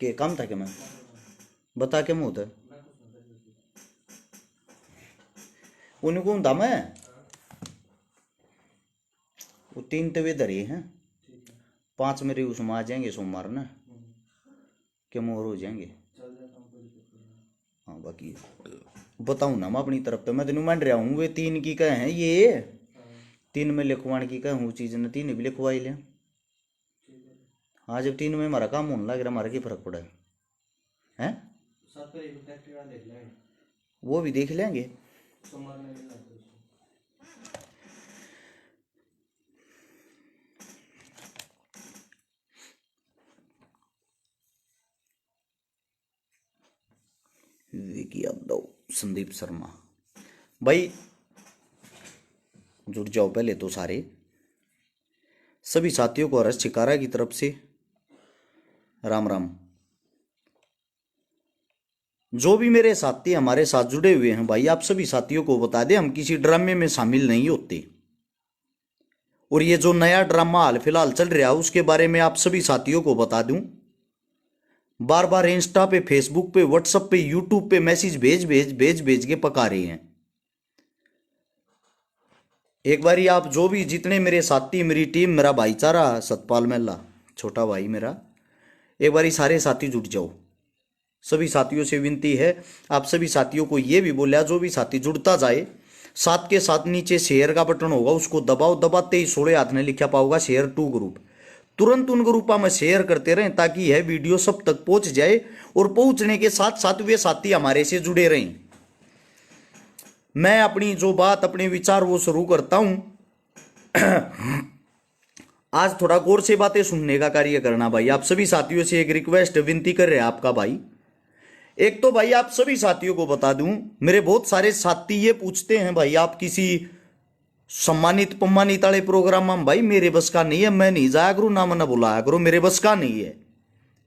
के काम था क्या मैं बता के मुँह था उन्हें कौन था मैं वो 3 तवे धरे हैं 5 मेरे उसमें आ जाएंगे सोमवार ना के मोर हो जाएंगे। हाँ बाकी बताऊँ ना मैं अपनी तरफ पे मैं तेन मान रहा हूँ वे 3 की कह हैं ये 3 में लिखवाने की कह हूँ चीज़ ने 3 भी लिखवाई लें। हाँ जब 3 में हमारा काम होने लग रहा हमारा क्या फर्क पड़ा है वो भी देख लेंगे। विकी यादव संदीप शर्मा भाई जुड़ जाओ पहले तो सारे सभी साथियों को हर्ष चिकारा की तरफ से राम राम। जो भी मेरे साथी हमारे साथ जुड़े हुए हैं भाई आप सभी साथियों को बता दें हम किसी ड्रामे में शामिल नहीं होते और ये जो नया ड्रामा हाल फिलहाल चल रहा है उसके बारे में आप सभी साथियों को बता दूं बार बार इंस्टा पे फेसबुक पे व्हाट्सएप पे यूट्यूब पे मैसेज भेज के पका रहे हैं। एक बारी आप जो भी जितने मेरे साथी मेरी टीम मेरा भाईचारा सतपाल मेला छोटा भाई मेरा एक बारी सारे साथी जुट जाओ। सभी साथियों से विनती है आप सभी साथियों को ये भी बोला जो भी साथी जुड़ता जाए साथ के साथ नीचे शेयर का बटन होगा उसको दबाओ दबाते ही 16 हाथ ने लिखा पाओगा शेयर टू ग्रुप तुरंत उन ग्रुपा में शेयर करते रहें ताकि यह वीडियो सब तक पहुंच जाए और पहुंचने के साथ साथ वे साथी हमारे से जुड़े रहें। मैं अपनी जो बात अपने विचार वो शुरू करता हूं। आज थोड़ा गौर से बातें सुनने का कार्य करना भाई आप सभी साथियों से एक रिक्वेस्ट विनती कर रहे हैं आपका भाई। एक तो भाई आप सभी साथियों को बता दूं मेरे बहुत सारे साथी ये पूछते हैं भाई आप किसी सम्मानित पम्मानित वाले प्रोग्राम में भाई मेरे बस का नहीं है मैं नहीं जाया करूं ना मना बुलाया करो मेरे बस का नहीं है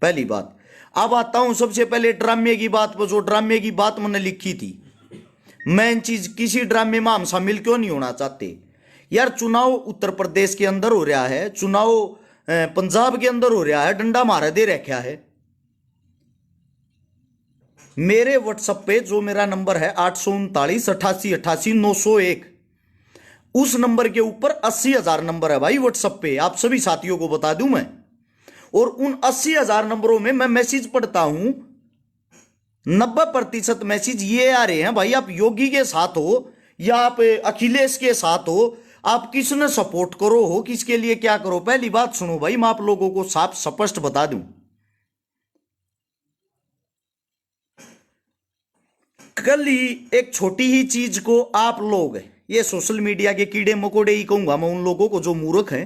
पहली बात। अब आता हूं सबसे पहले ड्रामे की बात पर जो ड्रामे की बात मैंने लिखी थी मैं चीज किसी ड्रामे में हम शामिल क्यों नहीं होना चाहते यार। चुनाव उत्तर प्रदेश के अंदर हो रहा है चुनाव पंजाब के अंदर हो रहा है डंडा मारा दे रखा है। मेरे व्हाट्सएप पे जो मेरा नंबर है 839 88 88 901 उस नंबर के ऊपर 80,000 नंबर है भाई व्हाट्सएप पे आप सभी साथियों को बता दूं मैं और उन 80,000 नंबरों में मैं मैसेज पढ़ता हूं 90% मैसेज ये आ रहे हैं भाई आप योगी के साथ हो या आप अखिलेश के साथ हो आप किसने सपोर्ट करो हो किसके लिए क्या करो। पहली बात सुनो भाई मैं आप लोगों को साफ स्पष्ट बता दूं कल ही एक छोटी ही चीज को आप लोग ये सोशल मीडिया के कीड़े मकोड़े ही कहूंगा मैं उन लोगों को जो मूर्ख हैं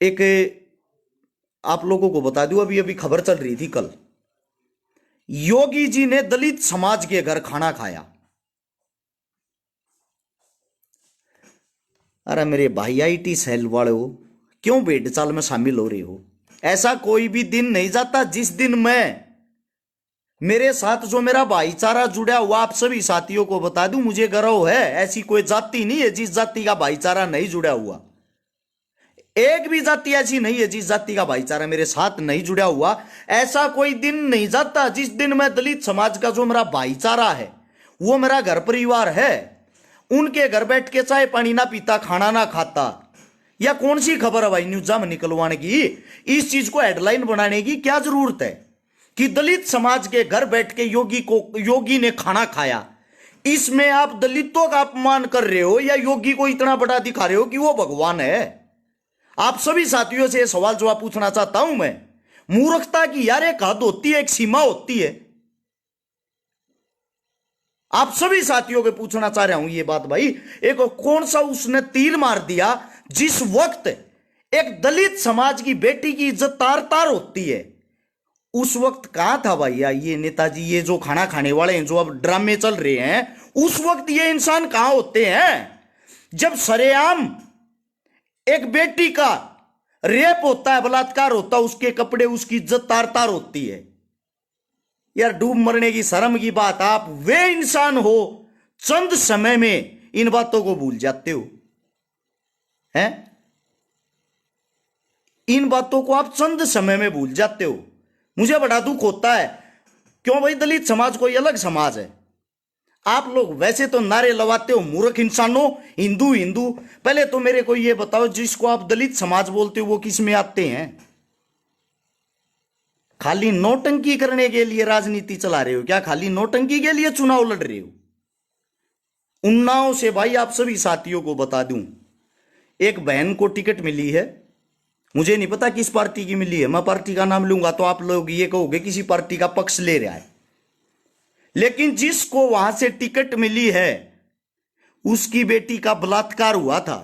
एक आप लोगों को बता दूं अभी अभी खबर चल रही थी कल योगी जी ने दलित समाज के घर खाना खाया। अरे मेरे भाई आईटी सेल वाले हो क्यों भेड़ चाल में शामिल हो रहे हो। ऐसा कोई भी दिन नहीं जाता जिस दिन मैं मेरे साथ जो मेरा भाईचारा जुड़ा हुआ आप सभी साथियों को बता दूं मुझे गर्व है ऐसी कोई जाति नहीं है जिस जाति का भाईचारा नहीं जुड़ा हुआ एक भी जाति ऐसी नहीं है जिस जाति का भाईचारा मेरे साथ नहीं जुड़ा हुआ। ऐसा कोई दिन नहीं जाता जिस दिन मैं दलित समाज का जो मेरा भाईचारा है वो मेरा घर परिवार है उनके घर बैठ के चाय पानी ना पीता खाना ना खाता या कौन सी खबर है भाई न्यूज़ा में निकलवाने की इस चीज को हेडलाइन बनाने की क्या जरूरत है कि दलित समाज के घर बैठ के योगी ने खाना खाया। इसमें आप दलितों का अपमान कर रहे हो या योगी को इतना बड़ा दिखा रहे हो कि वो भगवान है। आप सभी साथियों से सवाल जवाब पूछना चाहता हूं मैं मूर्खता की यार एक हद होती है एक सीमा होती है। आप सभी साथियों को पूछना चाह रहा हूं ये बात भाई एक कौन सा उसने तीर मार दिया जिस वक्त एक दलित समाज की बेटी की इज्जत तार तार होती है उस वक्त कहां था भैया ये नेताजी ये जो खाना खाने वाले हैं जो अब ड्रामे चल रहे हैं उस वक्त ये इंसान कहां होते हैं जब सरेआम एक बेटी का रेप होता है बलात्कार होता है उसके कपड़े उसकी इज्जत तार तार होती है। यार डूब मरने की शर्म की बात आप वे इंसान हो चंद समय में इन बातों को भूल जाते हो हैं। इन बातों को आप चंद समय में भूल जाते हो। मुझे बड़ा दुख होता है। क्यों भाई? दलित समाज कोई अलग समाज है। आप लोग वैसे तो नारे लगाते हो मूर्ख इंसानों, हिंदू हिंदू। पहले तो मेरे को ये बताओ, जिसको आप दलित समाज बोलते हो वो किस में आते हैं? खाली नौटंकी करने के लिए राजनीति चला रहे हो क्या? खाली नौटंकी के लिए चुनाव लड़ रहे हो? उन्नाव से भाई आप सभी साथियों को बता दूं, एक बहन को टिकट मिली है। मुझे नहीं पता किस पार्टी की मिली है, मैं पार्टी का नाम लूंगा तो आप लोग ये कहोगे किसी पार्टी का पक्ष ले रहा है। लेकिन जिसको वहां से टिकट मिली है उसकी बेटी का बलात्कार हुआ था।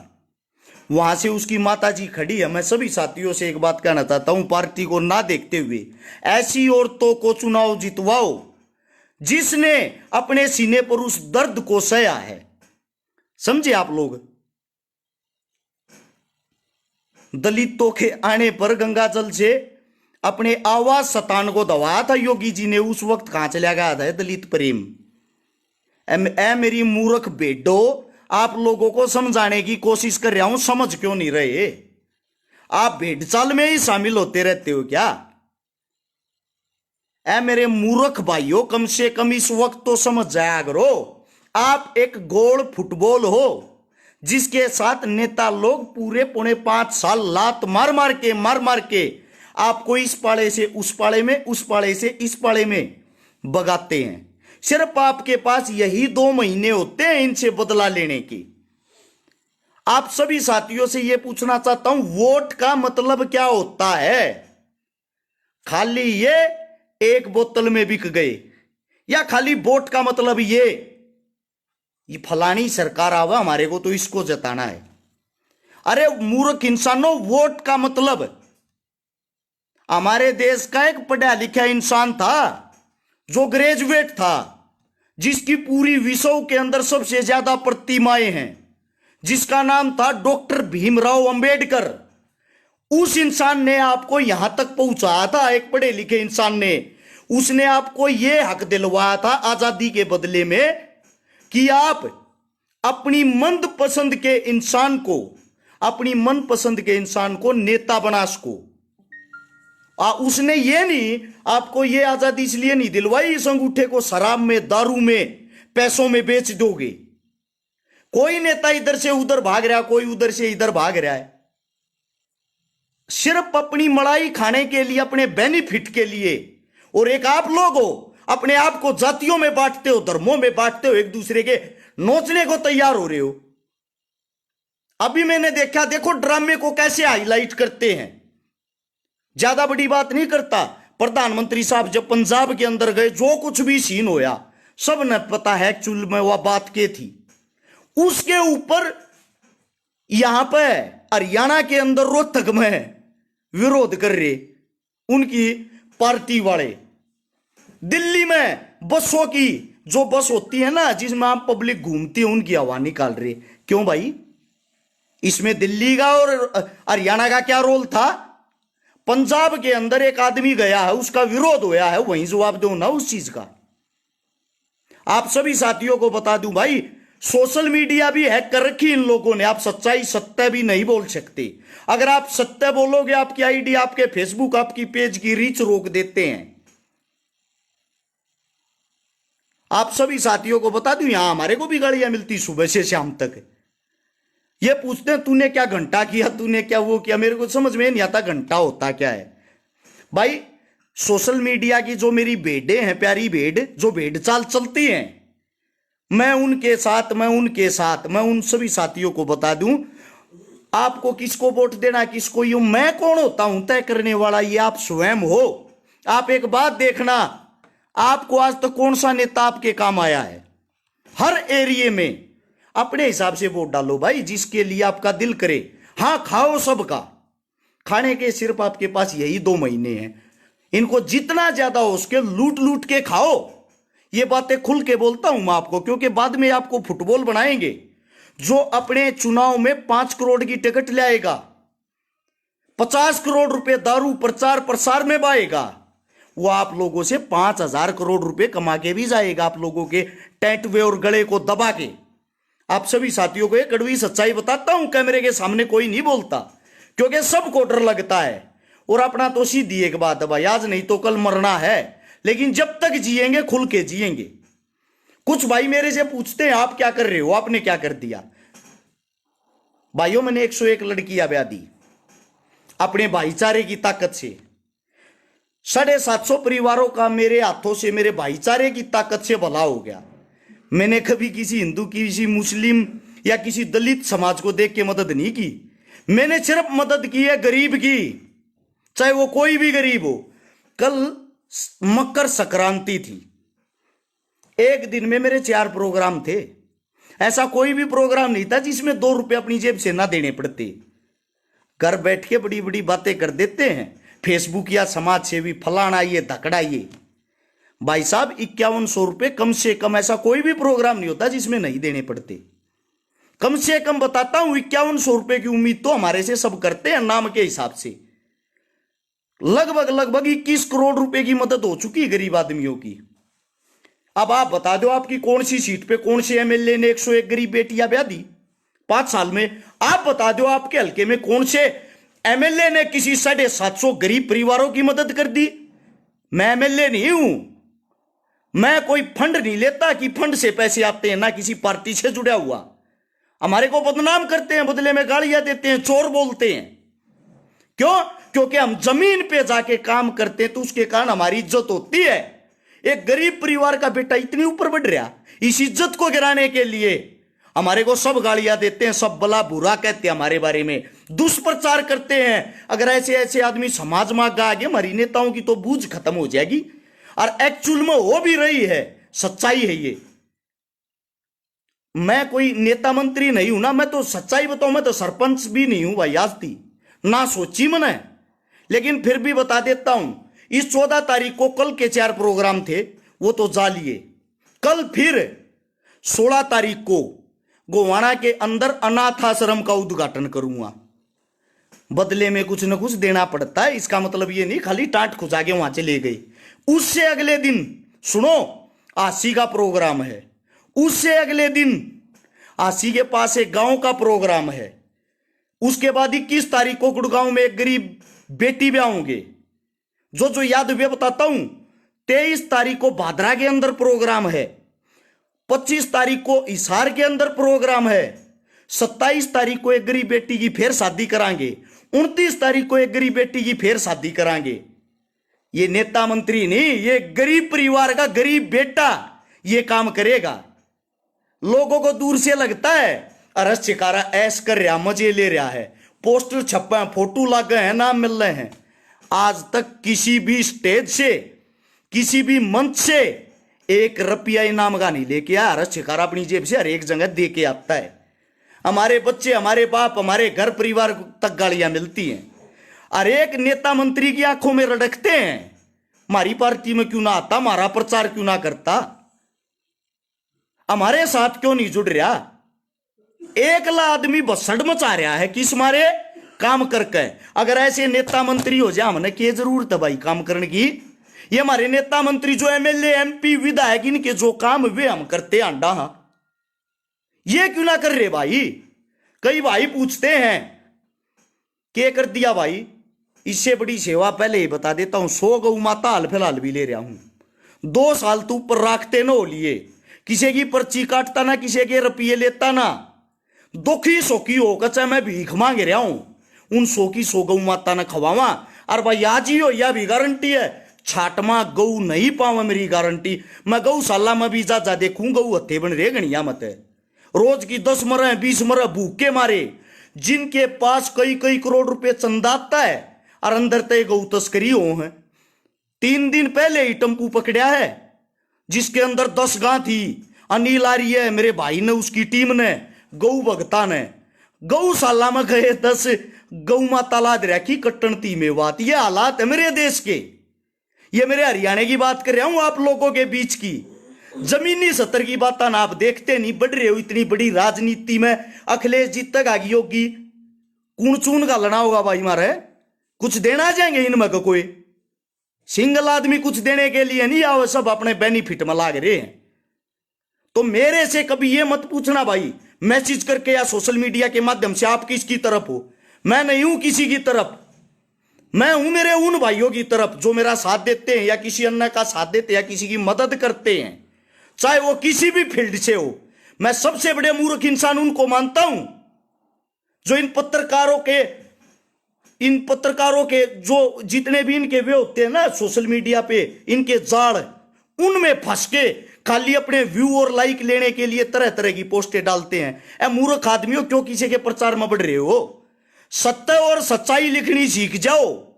वहां से उसकी माताजी खड़ी है। मैं सभी साथियों से एक बात कहना चाहता हूं, पार्टी को ना देखते हुए ऐसी औरतों को चुनाव जितवाओ जिसने अपने सीने पर उस दर्द को सहा है। समझे आप लोग? दलितों के आने पर गंगाजल से अपने आवाज सतान को दबाया था योगी जी ने। उस वक्त कहां चला गया था दलित प्रेम? ए मेरी मूर्ख बेटो, आप लोगों को समझाने की कोशिश कर रहा हूं, समझ क्यों नहीं रहे? आप भेड़चाल में ही शामिल होते रहते हो क्या? ऐ मेरे मूर्ख भाइयों, कम से कम इस वक्त तो समझ जाया करो। आप एक गोल फुटबॉल हो जिसके साथ नेता लोग पूरे पौने 5 साल लात मार मार के आपको इस पाले से उस पाले में, उस पाले से इस पाले में बगाते हैं। सिर्फ आपके पास यही 2 महीने होते हैं इनसे बदला लेने की। आप सभी साथियों से यह पूछना चाहता हूं, वोट का मतलब क्या होता है? खाली ये एक बोतल में बिक गए, या खाली वोट का मतलब ये फलानी सरकार आवा हमारे को तो इसको जताना है? अरे मूर्ख इंसानों, वोट का मतलब हमारे देश का एक पढ़ा लिखा इंसान था जो ग्रेजुएट था, जिसकी पूरी विश्व के अंदर सबसे ज्यादा प्रतिमाएं हैं, जिसका नाम था डॉक्टर भीमराव अंबेडकर। उस इंसान ने आपको यहां तक पहुंचाया था, एक पढ़े लिखे इंसान ने। उसने आपको यह हक दिलवाया था आजादी के बदले में कि आप अपनी मनपसंद के इंसान को नेता बना सको। उसने ये नहीं, आपको ये आजादी इसलिए नहीं दिलवाई इस अंगूठे को शराब में, दारू में, पैसों में बेच दोगे। कोई नेता इधर से उधर भाग रहा है, कोई उधर से इधर भाग रहा है, सिर्फ अपनी मलाई खाने के लिए, अपने बेनिफिट के लिए। और एक आप लोग हो, अपने आप को जातियों में बांटते हो, धर्मों में बांटते हो, एक दूसरे के नोचने को तैयार हो रहे हो। अभी मैंने देखा, देखो ड्रामे को कैसे हाईलाइट करते हैं। ज्यादा बड़ी बात नहीं करता। प्रधानमंत्री साहब जब पंजाब के अंदर गए, जो कुछ भी सीन होया सब न पता है एक्चुअल में वह बात के थी। उसके ऊपर यहां पे हरियाणा के अंदर रोहतक में विरोध कर रहे उनकी पार्टी वाले। दिल्ली में बसों की जो बस होती है ना, जिसमें आप पब्लिक घूमती है, उनकी हवा निकाल रहे। क्यों भाई? इसमें दिल्ली का और हरियाणा का क्या रोल था? पंजाब के अंदर एक आदमी गया है, उसका विरोध होया है, वहीं जवाब दो ना उस चीज का। आप सभी साथियों को बता दूं भाई, सोशल मीडिया भी हैक कर रखी इन लोगों ने। आप सच्चाई सत्य भी नहीं बोल सकते। अगर आप सत्य बोलोगे, आपकी आईडी, आपके फेसबुक, आपकी पेज की रीच रोक देते हैं। आप सभी साथियों को बता दूं, यहां हमारे को भी गालियां मिलती सुबह से शाम तक। ये पूछते हैं तूने क्या घंटा किया, तूने क्या वो किया। मेरे को समझ में नहीं आता घंटा होता क्या है भाई। सोशल मीडिया की जो मेरी भेड़े हैं, प्यारी भेड़, जो भेड़ चाल चलती हैं, मैं उनके साथ मैं उन सभी साथियों को बता दूं, आपको किसको वोट देना, किसको यूं, मैं कौन होता हूं तय करने वाला? ये आप स्वयं हो। आप एक बात देखना, आपको आज तक कौन सा नेता आपके काम आया है? हर एरिया में अपने हिसाब से वोट डालो भाई, जिसके लिए आपका दिल करे। हां, खाओ सबका, खाने के सिर्फ आपके पास यही 2 महीने हैं। इनको जितना ज्यादा हो उसके लूट लूट के खाओ। ये बातें खुल के बोलता हूं मैं आपको, क्योंकि बाद में आपको फुटबॉल बनाएंगे। जो अपने चुनाव में 5 करोड़ की टिकट लाएगा, 50 करोड़ रुपए दारू प्रचार प्रसार में बाएगा, वो आप लोगों से 5,000 करोड़ रुपए कमा के भी जाएगा, आप लोगों के टैटवे और गले को दबा के। आप सभी साथियों को एक कड़वी सच्चाई बताता हूं, कैमरे के सामने कोई नहीं बोलता, क्योंकि सबको डर लगता है। और अपना तो सीधी एक बात है भाई, आज नहीं तो कल मरना है, लेकिन जब तक जिएंगे खुल के जिएंगे। कुछ भाई मेरे से पूछते हैं आप क्या कर रहे हो, आपने क्या कर दिया। भाइयों मैंने 101 लड़कियां ब्याह दी अपने भाईचारे की ताकत से। 750 परिवारों का मेरे हाथों से, मेरे भाईचारे की ताकत से भला हो गया। मैंने कभी किसी हिंदू, किसी मुस्लिम या किसी दलित समाज को देख के मदद नहीं की। मैंने सिर्फ मदद की है गरीब की, चाहे वो कोई भी गरीब हो। कल मकर संक्रांति थी, एक दिन में मेरे 4 प्रोग्राम थे। ऐसा कोई भी प्रोग्राम नहीं था जिसमें 2 रुपए अपनी जेब से ना देने पड़ते। घर बैठ के बड़ी बड़ी बातें कर देते हैं फेसबुक या समाज सेवी फलाना ये धकड़ा ये। भाई साहब 5100 रुपए कम से कम, ऐसा कोई भी प्रोग्राम नहीं होता जिसमें नहीं देने पड़ते। कम से कम बताता हूं 5100 रुपए की उम्मीद तो हमारे से सब करते हैं नाम के हिसाब से। लगभग 21 करोड़ रुपए की मदद हो चुकी है गरीब आदमियों की। अब आप बता दो आपकी कौन सी सीट पे कौन से एमएलए ने 101 गरीब बेटियां ब्याह दी 5 साल में। आप बता दो आपके हल्के में कौन से एमएलए ने किसी 750 गरीब परिवारों की मदद कर दी। मैं एमएलए नहीं हूं, मैं कोई फंड नहीं लेता कि फंड से पैसे आते हैं, ना किसी पार्टी से जुड़ा हुआ। हमारे को बदनाम करते हैं, बदले में गालियां देते हैं, चोर बोलते हैं। क्यों? क्योंकि हम जमीन पे जाके काम करते हैं तो उसके कारण हमारी इज्जत होती है। एक गरीब परिवार का बेटा इतनी ऊपर बढ़ रहा, इस इज्जत को गिराने के लिए हमारे को सब गालियां देते हैं, सब भला बुरा कहते हैं, हमारे बारे में दुष्प्रचार करते हैं। अगर ऐसे ऐसे आदमी समाज में आगे, हमारी नेताओं की तो बूझ खत्म हो जाएगी। और एक्चुअल में हो भी रही है, सच्चाई है ये। मैं कोई नेता मंत्री नहीं हूं ना, मैं तो सच्चाई बताऊं, मैं तो सरपंच भी नहीं हूं भाई, आज थी ना सोची मैंने, लेकिन फिर भी बता देता हूं। इस 14 तारीख को कल के 4 प्रोग्राम थे, वो तो जा लिए। कल फिर 16 तारीख को गोवाना के अंदर अनाथ आश्रम का उद्घाटन करूंगा। बदले में कुछ न कुछ देना पड़ता है, इसका मतलब ये नहीं खाली टांट खुजा के वहां चले गए। उससे अगले दिन सुनो, आसी का प्रोग्राम है। उससे अगले दिन आसी के पास एक गांव का प्रोग्राम है। उसके बाद 21 तारीख को गुड़गांव में एक गरीब बेटी ब्याह होंगे। जो याद हुए बताता हूं। 23 तारीख को भादरा के अंदर प्रोग्राम है। 25 तारीख को हिसार के अंदर प्रोग्राम है। 27 तारीख को एक गरीब बेटी की फिर शादी करांगे। 29 तारीख को एक गरीब बेटी की फिर शादी करांगे। ये नेता मंत्री नहीं, ये गरीब परिवार का गरीब बेटा ये काम करेगा। लोगों को दूर से लगता है अरे चिकारा ऐश कर रहा, मजे ले रहा है, पोस्टर छपे हैं, फोटो लगे हैं, नाम मिल रहे हैं। आज तक किसी भी स्टेज से, किसी भी मंच से 1 रुपया इनाम का नहीं लेके आया। अरे चिकारा अपनी जेब से हर एक जगह दे के आता है। हमारे बच्चे, हमारे बाप, हमारे घर परिवार तक गालियां मिलती हैं। और एक नेता मंत्री की आंखों में रड़कते हैं, हमारी पार्टी में क्यों ना आता, हमारा प्रचार क्यों ना करता, हमारे साथ क्यों नहीं जुड़ रहा। एकला आदमी बसड़ मचा रहा है किस मारे, काम करके। अगर ऐसे नेता मंत्री हो जाए, हमने क्या जरूरत है भाई काम करने की। ये हमारे नेता मंत्री जो एमएलए एमपी विधायक, इनके जो काम वे हम करते अंडा, ये क्यों ना कर रहे भाई। कई भाई पूछते हैं क्या कर दिया भाई। इससे बड़ी सेवा पहले ही बता देता हूं, 100 गौ माता हाल फिलहाल भी ले रहा हूं। 2 साल तो ऊपर रखते ना हो लिए, किसी की पर्ची काटता ना, किसी के रुपये लेता ना। दुखी सोखी होकर चाहे मैं भीख मांग रहा हूं, उन 100 गौ माता ने खवावा। और भाई आज ही हो यह भी गारंटी है, छाटमा गऊ नहीं पावा, मेरी गारंटी। मैं गौशाला में भी जा देखूं, गऊ हत्थे बन रहे गणिया मत है। रोज की 10 मरे 20 मरे भूखे मारे, जिनके पास कई करोड़ रुपए चंदा आता है और अंदर तय गौ तस्करी हो है। 3 दिन पहले ही टेम्पू पकड़ा है जिसके अंदर 10 गां थी। अनिल आ रही है मेरे भाई ने, उसकी टीम ने, गौ भगता ने गौशाला में गए 10 गौ माता लाद रखी कट्टन ती में बात। ये हालात है मेरे देश के। ये मेरे हरियाणा की बात कर रहा हूं, आप लोगों के बीच की जमीनी सतर की बात ना आप देखते नहीं बढ़ रहे हो। इतनी बड़ी राजनीति में अखिलेश जी तक आ गई होगी, कून चून का लड़ा होगा भाई मारे। कुछ देना चाहेंगे इनमें का कोई सिंगल आदमी कुछ देने के लिए नहीं आओ, सब अपने बेनिफिट में लाग रहे हैं। तो मेरे से कभी ये मत पूछना भाई, मैसेज करके या सोशल मीडिया के माध्यम से आप किसकी तरफ हो। मैं नहीं हूं किसी की तरफ, मैं हूं मेरे उन भाइयों की तरफ जो मेरा साथ देते हैं या किसी अन्य का साथ देते हैं या किसी की मदद करते हैं, चाहे वो किसी भी फील्ड से हो। मैं सबसे बड़े मूर्ख इंसान उनको मानता हूं जो इन पत्रकारों के जो जितने भी इनके वे होते हैं ना सोशल मीडिया पे, इनके जाल, उनमें फंस के खाली अपने व्यू और लाइक लेने के लिए तरह तरह की पोस्टें डालते हैं। ए मूर्ख आदमियों, क्यों किसी के प्रचार में बढ़ रहे हो? सत्य और सच्चाई लिखनी सीख जाओ।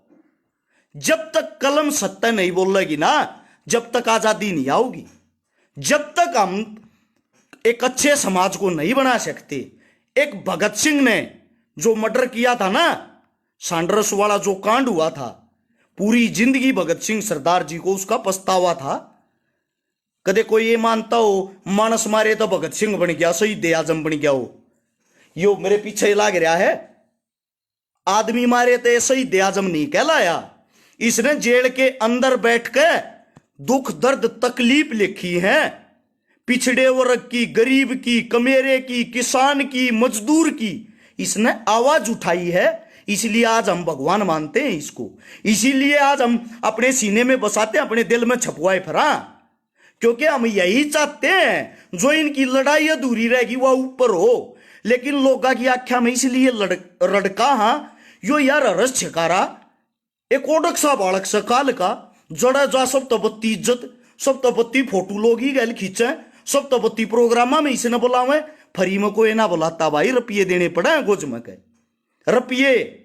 जब तक कलम सत्य नहीं बोलेगी ना, जब तक आजादी नहीं आओगी। जब तक हम एक अच्छे समाज को नहीं बना सकते। एक भगत सिंह ने जो मर्डर किया था ना, सांड्रस वाला जो कांड हुआ था, पूरी जिंदगी भगत सिंह सरदार जी को उसका पछतावा था। कदे कोई ये मानता हो मानस मारे तो भगत सिंह बन गया, शहीद आजम बन गया हो? यो मेरे पीछे लाग रहा है। आदमी मारे तो शहीद आजम नहीं कहलाया। इसने जेल के अंदर बैठ के दुख दर्द तकलीफ लिखी है, पिछड़े वर्ग की, गरीब की, कमेरे की, किसान की, मजदूर की इसने आवाज उठाई है। इसलिए आज हम भगवान मानते हैं इसको। इसीलिए आज हम अपने सीने में बसाते हैं, अपने दिल में छपवाए फरा, क्योंकि हम यही चाहते हैं जो इनकी लड़ाई अधूरी रहेगी वह ऊपर हो। लेकिन लोगों की आख्या में इसलिए रड़का, हाँ यो यार रस छकारा एक ओडक सा बालक सकाल का जड़ा जा सब तबत्ती इज्जत, सब तबत्ती फोटो लोग ही गैल खींचे, सब तबत्ती प्रोग्रामा में इसे न बुलावे, फरी में कोई ना बुलाता भाई, रुपये देने पड़े गोज में के रुपये।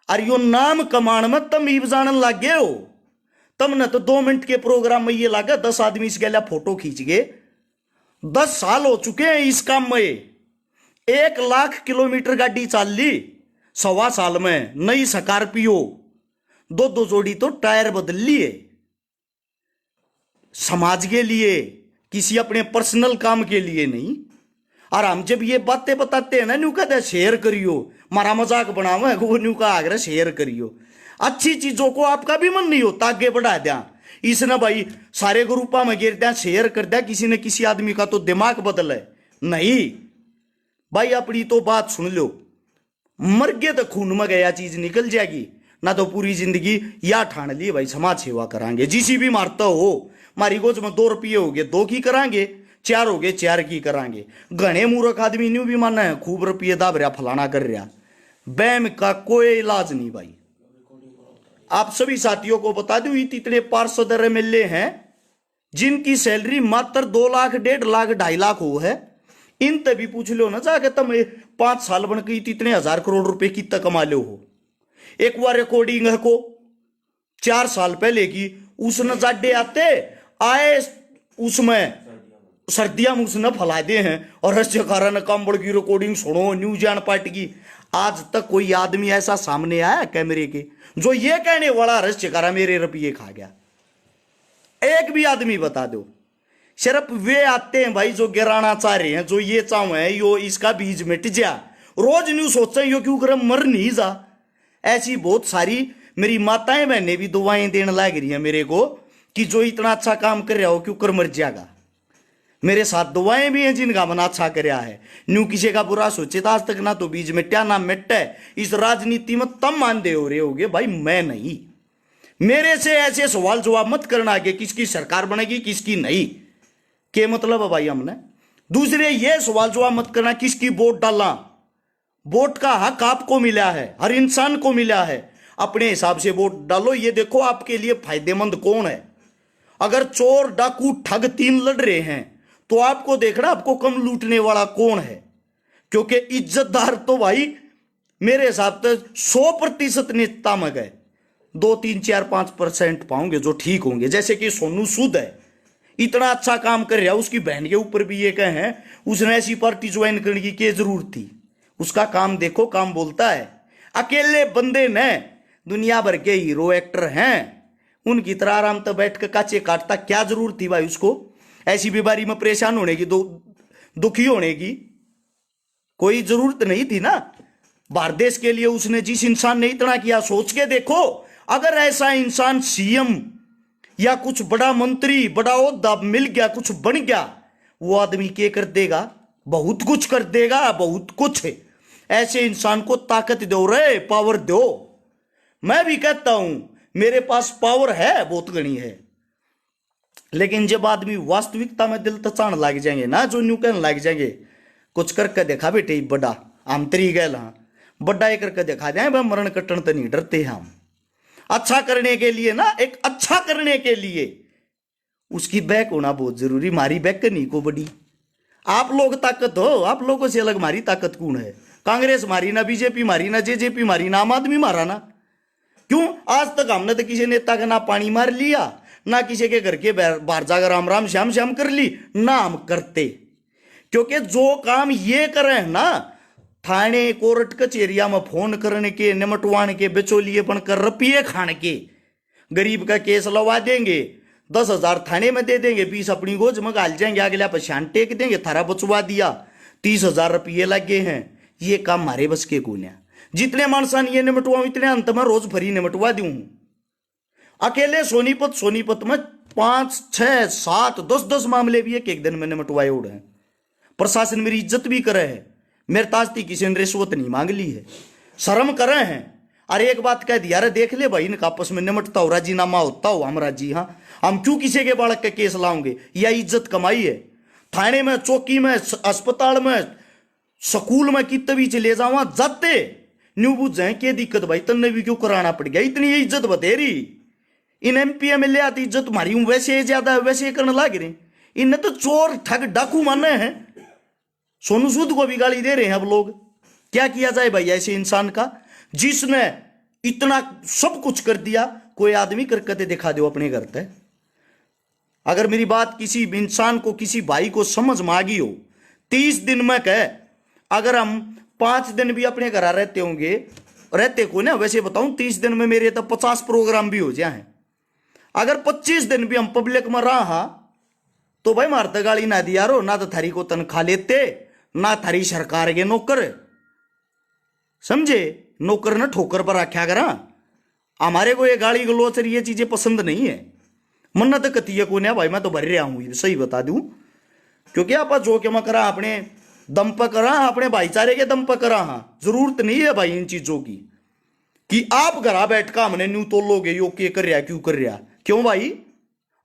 और यो नाम कमान में तम ईब जानन लग गए हो। तम न तो 2 मिनट के प्रोग्राम में ये लगा 10 आदमी इस गैला फोटो खींच गए। 10 साल हो चुके हैं इस काम में। 1 लाख किलोमीटर गाड़ी चाल ली 1.25 साल में। नई स्कॉर्पियो 2 जोड़ी तो टायर बदल लिए, समाज के लिए, किसी अपने पर्सनल काम के लिए नहीं। और हम जब ये बातें बताते हैं ना, न्यू कहते शेयर करियो, मारा मजाक बनावे वो न्यू का आग्रह शेयर करियो। अच्छी चीजों को आपका भी मन नहीं होता आगे बढ़ा दिया, इसने भाई सारे ग्रुपा में गिर दिया, शेयर कर दिया, किसी ने किसी आदमी का तो दिमाग बदल है नहीं भाई। अपनी तो बात सुन लो, मर गए तो खून में गया चीज निकल जाएगी ना, तो पूरी जिंदगी या ठान ली भाई समाज सेवा करांगे। जिसी भी मारता हो, मारी गोज में 2 रुपये हो गए 2 की करांगे, 4 हो गए 4 की करांगे। घने मूर्ख आदमी न्यू भी मानना है खूब रुपये दाब रहा, फलाना कर रहा, बैम का कोई इलाज नहीं भाई। आप सभी साथियों को बता दूं, इतने पार्षद एमएलए हैं जिनकी सैलरी मात्र 2 लाख, 1.5 लाख, 2.5 लाख हो है। इन तभी पूछ लो ना जाके, तुम 5 साल बन के इतने 1000 करोड़ रुपए की तक कमा लो हो। एक बार रिकॉर्डिंग है को 4 साल पहले की, उसने जाडे आते आए, उसमें सर्दियां में उसने फैला दे हैं और हर्ष कारण कांबड़ की रिकॉर्डिंग सुनो, न्यूज जान पार्टी की। आज तक कोई आदमी ऐसा सामने आया कैमरे के जो ये कहने वाला हर्ष चकारा मेरे रुपये खा गया? एक भी आदमी बता दो। सिर्फ वे आते हैं भाई जो गिराना चाह रहे हैं, जो ये चाहे यो इसका बीज मिट जा, रोज न्यू सोचे यो क्यों कर मर नहीं जा। ऐसी बहुत सारी मेरी माताएं बहनें भी दुआएं देने लग रही हैं मेरे को कि जो इतना अच्छा काम कर रहा हो क्यों कर मर जाएगा। मेरे साथ दुआएं भी हैं जिनका मन अच्छा कर रहा है। न्यू किसी का बुरा सोचे तो आज तक ना तो बीज मिट्टा ना मिट्टा। इस राजनीति में तब मानदे हो रहे होगे भाई, मैं नहीं। मेरे से ऐसे सवाल जवाब मत करना आगे किसकी सरकार बनेगी किसकी नहीं, के मतलब है भाई हमने। दूसरे ये सवाल जवाब मत करना किसकी वोट डालना। वोट का हक आपको मिला है, हर इंसान को मिला है। अपने हिसाब से वोट डालो। ये देखो आपके लिए फायदेमंद कौन है। अगर चोर डाकू ठग 3 लड़ रहे हैं तो आपको देखना आपको कम लूटने वाला कौन है, क्योंकि इज्जतदार तो भाई मेरे हिसाब से 100% नेता में गए 2, 3, 4, 5% पाओगे जो ठीक होंगे। जैसे कि सोनू सूद है, इतना अच्छा काम कर रहा है, उसकी बहन के ऊपर भी ये कहे उसने ऐसी पार्टी ज्वाइन करने की क्या जरूरत थी। उसका काम देखो, काम बोलता है। अकेले बंदे ने दुनिया भर के हीरो एक्टर हैं, उनकी तरह आराम तो बैठ कर काचे काटता क्या जरूरत थी भाई उसको। ऐसी बीमारी में परेशान होने की, दुखी होने की कोई जरूरत नहीं थी ना। भारत देश के लिए उसने जिस इंसान ने इतना किया, सोच के देखो अगर ऐसा इंसान सीएम या कुछ बड़ा मंत्री, बड़ा ओहदा मिल गया, कुछ बन गया, वो आदमी क्या कर देगा? बहुत कुछ कर देगा, बहुत कुछ। ऐसे इंसान को ताकत दो रे, पावर दो। मैं भी कहता हूं मेरे पास पावर है, बहुत घनी है, लेकिन जब आदमी वास्तविकता में दिल तचाण लग जाएंगे ना, जो न्यू कहने लग जाएंगे कुछ करके देखा बेटे बड़ा, हम तरी गए हाँ बड़ा करके दिखा जाए, वह मरण कटन तो नहीं डरते हम। अच्छा करने के लिए ना, एक अच्छा करने के लिए उसकी बैक होना बहुत जरूरी। मारी बैक नहीं को बड़ी, आप लोग ताकत हो, आप लोगों से अलग मारी ताकत कौन है? कांग्रेस मारी ना, बीजेपी मारी ना, जेजेपी मारी ना, आम आदमी मारा ना। क्यों? आज तक हमने तो किसी नेता का ना पानी मार लिया, ना किसी के घर के बाहर जाकर राम राम श्याम श्याम कर ली, ना हम करते। क्योंकि जो काम ये करे ना, थाने कोर्ट कचेरिया में फोन करने के, निमटवाने के, बिचौलिए बनकर रुपये खाने के, गरीब का केस लवा देंगे, 10,000 थाने में दे देंगे, 20 अपनी गोज में गाल जाएंगे, अगला पछान टेक देंगे, थारा बचवा दिया, 30,000 रुपये लगे हैं। ये काम मारे बस के कौन है? जितने मानसान ये निमटवाऊं इतने अंत में रोज भरी निमटवा दूं। अकेले सोनीपत में 5, 6, 7, 10 मामले भी एक दिन में निमटवाए उड़े हैं। प्रशासन मेरी इज्जत भी करे है, मेरे ताजती किसी ने रिश्वत नहीं मांग ली है, शर्म करे हैं। अरे एक बात कह दिया, अरे देख ले भाई, इनका आपस में निमटता हो, राजीनामा होता हो हमारा जी। हाँ, हम क्यों किसी के बालक का केस लाओगे? यह इज्जत कमाई है। थाने में, चौकी में, अस्पताल में, स्कूल में कितने भी चले जाओ जाते न्यू बुझ जाए क्या दिक्कत भाई, तन्ने भी क्यों कराना पड़ गया? इतनी ये इज्जत बतेरी इन एमपी एमएलए आती इज्जत मारी हूं, वैसे ज्यादा वैसे करने लग रहे। इन्हें तो चोर ठग डाकू माने हैं, सोनू सूद को भी गाली दे रहे हैं अब लोग। क्या किया जाए भाई ऐसे इंसान का, जिसने इतना सब कुछ कर दिया? कोई आदमी करके दिखा दो अपने घर पे। अगर मेरी बात किसी इंसान को, किसी भाई को समझ में आ गई हो, 30 दिन में कह, अगर हम 5 दिन भी अपने घर रहते होंगे, रहते को ना, वैसे बताऊं 30 दिन में मेरे तो 50 प्रोग्राम भी हो जाए। अगर 25 दिन भी हम पब्लिक में रहा तो भाई मारते गाली ना दिया रो, ना तो थारी को तनख्वाह लेते, ना थारी सरकार के नौकर, समझे? नौकर ना ठोकर पर रखा करा। हमारे को ये गाली गलोच ये चीजें पसंद नहीं है। मन्नत कतिया को ना भाई, मैं तो भर रहा हूं, सही बता दूं। क्योंकि आप जो क्या मैं करा अपने दम पर करा, अपने भाईचारे के दम पर करा। हाँ, जरूरत नहीं है भाई इन चीजों की कि आप घरा बैठ का हमने न्यू तोलोगे, यो के कर रहा, क्यों कर रहा, क्यों भाई?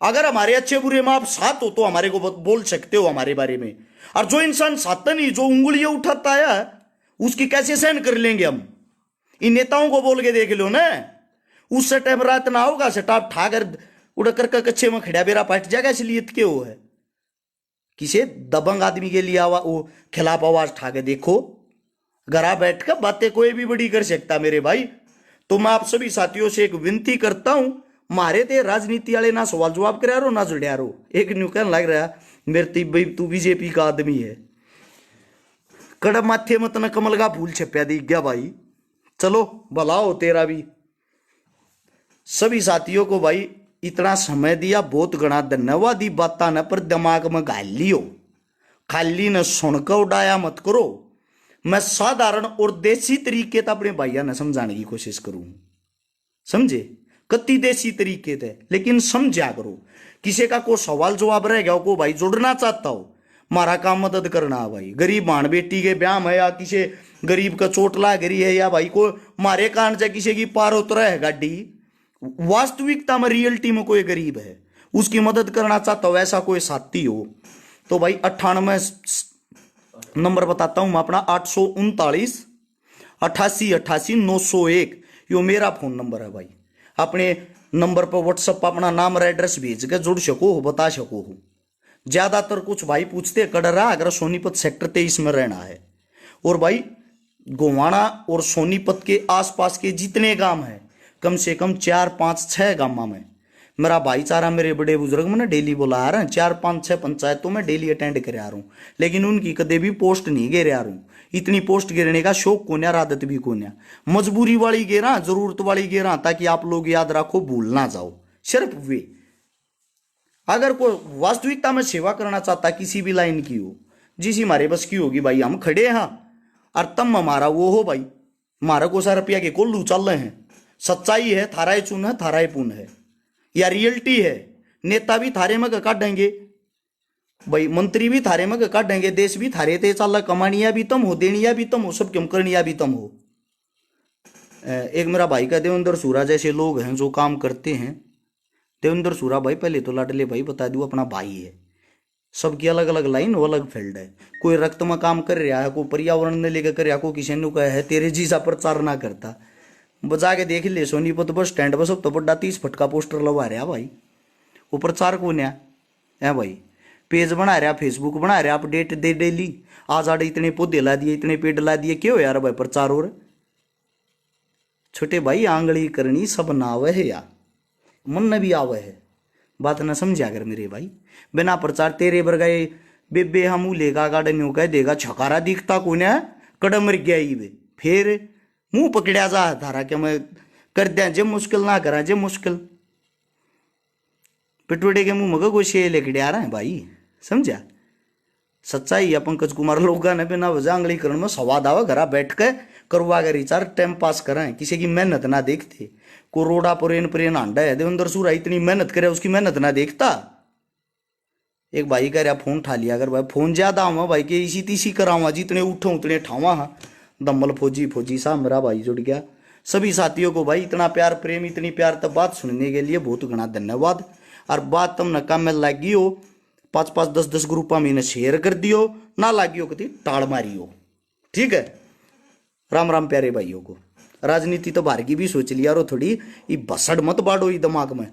अगर हमारे अच्छे बुरे में आप साथ हो तो हमारे को बोल सकते हो हमारे बारे में। और जो इंसान साथ नहीं, जो उंगलियां उठाता है, उसकी कैसे सहन कर लेंगे हम? इन नेताओं को बोल के देख लो ना, उससे टाइम रात ना होगा, सटाप ठाकर उड़ कर कच्चे में खड़ा बेरा पट जाएगा, इसलिए क्यों है? किसी दबंग आदमी के लिए वो खिलाफ आवाज ठाके देखो, घरा बैठकर बातें कोई भी बड़ी कर सकता मेरे भाई। तो मैं आप सभी साथियों से एक विनती करता हूं, मारे ते राजनीति वाले ना सवाल जवाब करा रो, ना जुड़िया रो। एक न्यू कहने लग रहा मेरे भाई तू बीजेपी का आदमी है, कड़म माथे मत न कमल का फूल छप्या दी गया भाई। चलो भला हो तेरा भी। सभी साथियों को भाई इतना समय दिया, बहुत गणा धन्यवाद। बात न पर दिमाग में घाल लियो, खाली न सुनकर उड़ाया मत करो। मैं साधारण और देसी तरीके से अपने भाइयों ने समझाने की कोशिश करूं, समझे? कति देसी तरीके थे, लेकिन समझा करो। किसी का कोई सवाल जवाब रह गया को भाई जुड़ना चाहता हो, मारा काम मदद करना है भाई। गरीब भाण बेटी के ब्याह है, या किसी गरीब का चोट लाग रही है, या भाई को मारे कारण से किसी की पार उतरा है गाड़ी, वास्तविकता में रियलिटी में कोई गरीब है, उसकी मदद करना चाहता हो, ऐसा कोई साथी हो तो भाई 98 नंबर बताता हूं मैं अपना, 839 88 88 901, यो मेरा फोन नंबर है भाई। अपने नंबर पर व्हाट्सएप पर अपना नाम और एड्रेस भेज के जुड़ सको हो, बता सको हो। ज्यादातर कुछ भाई पूछते कड़रा अगर सोनीपत सेक्टर 23 में रहना है, और भाई गोवाना और सोनीपत के आसपास के जितने गांव हैं, कम से कम 4, 5, 6 गांव में मेरा भाईचारा, मेरे बड़े बुजुर्ग मैंने डेली बुला रहा है। 4, 5, 6 पंचायतों में डेली अटेंड कर आ रहा हूँ, लेकिन उनकी कदे भी पोस्ट नहीं गिर आ रहा हूँ। इतनी पोस्ट गिरने का शौक कोन्या, आदत भी कोन्या, मजबूरी वाली गिरा, जरूरत वाली गिरा, ताकि आप लोग याद रखो, भूल ना जाओ। सिर्फ वे अगर कोई वास्तविकता में सेवा करना चाहता किसी भी लाइन की हो, जिस हमारे बस की होगी भाई, हम खड़े हैं। और तम हमारा वो हो भाई, हमारा को 100 रुपया के कोल्लू चल रहे हैं। सच्चाई है, थाराए चुन है, थाराए पुन है, या रियलिटी है। नेता भी थारे में काटेंगे, भाई मंत्री भी थारे में काटेंगे, देश भी थारे ते चल, कमानिया भी तुम हो, देनिया भी तुम हो, सब क्यों करनिया भी तुम हो। एक मेरा भाई का देवेंद्र सूरा जैसे लोग हैं जो काम करते हैं। देवेंद्र सूरा भाई पहले तो लाडले भाई बता दूं अपना भाई है, सबकी अलग अलग लाइन वो अलग फील्ड है। कोई रक्त में काम कर रहा है, कोई पर्यावरण ने लेकर कर रहा, कोई किसी ने कहा है तेरे जैसा प्रचार ना करता। बजा के देख ले सोनीपत बस स्टैंड पर सब तो बड़ा 30 फुट का पोस्टर लगा रहा भाई, वो प्रचार कौन है भाई। पेज बना रहा, फेसबुक बना रहा, अपडेट दे डेली, आज आड़े इतने पौधे ला दिए, इतने पेड़ ला दिए, क्यों यार भाई प्रचार हो रहा। छोटे भाई आंगली करनी सब ना आवे है यार, मन न भी आवे है, बात न समझा कर मेरे भाई। बिना प्रचार तेरे बरगाए बेबे हम लेगा गार्डन कह देगा छकारा दिखता कौन है, कड़म मर गया ही वे, फिर मुंह पकड़ा जा थारा क्या मैं कर दिया, जब मुश्किल ना करा, जब मुश्किल पिटवड़े के मुंह मगर कोई शे लेके आ रहा है भाई, समझा। सच्चाई है पंकज कुमार लोगा ने बिना वजह आंगली करण में स्वाद आवा, घरा बैठ के करवा कर रिचार टाइम पास करें, किसी की मेहनत ना देखते। को रोड़ा पुरेन पुरेन हांडा है, देवेंद्र सूरा इतनी मेहनत करे, उसकी मेहनत ना देखता। एक भाई कह रहा फोन ठा लिया कर भाई, फोन ज्यादा हुआ भाई के इसी तीसी करावा, जितने उठो उतने ठावा। हाँ दम्मल फौजी फौजी सा मेरा भाई जुड़ गया। सभी साथियों को भाई इतना प्यार प्रेम, इतनी प्यार तब बात सुनने के लिए बहुत घना धन्यवाद। और बात तुम नक्का में लगी हो 5-5 10-10 ग्रुपा में शेयर कर दियो, ना लगी हो कति टाड़ मारी हो, ठीक है। राम राम प्यारे भाइयों को। राजनीति तो बाहर की भी सोच लिया रो थोड़ी, ये भसड़ मत बाड़ो ये दिमाग में।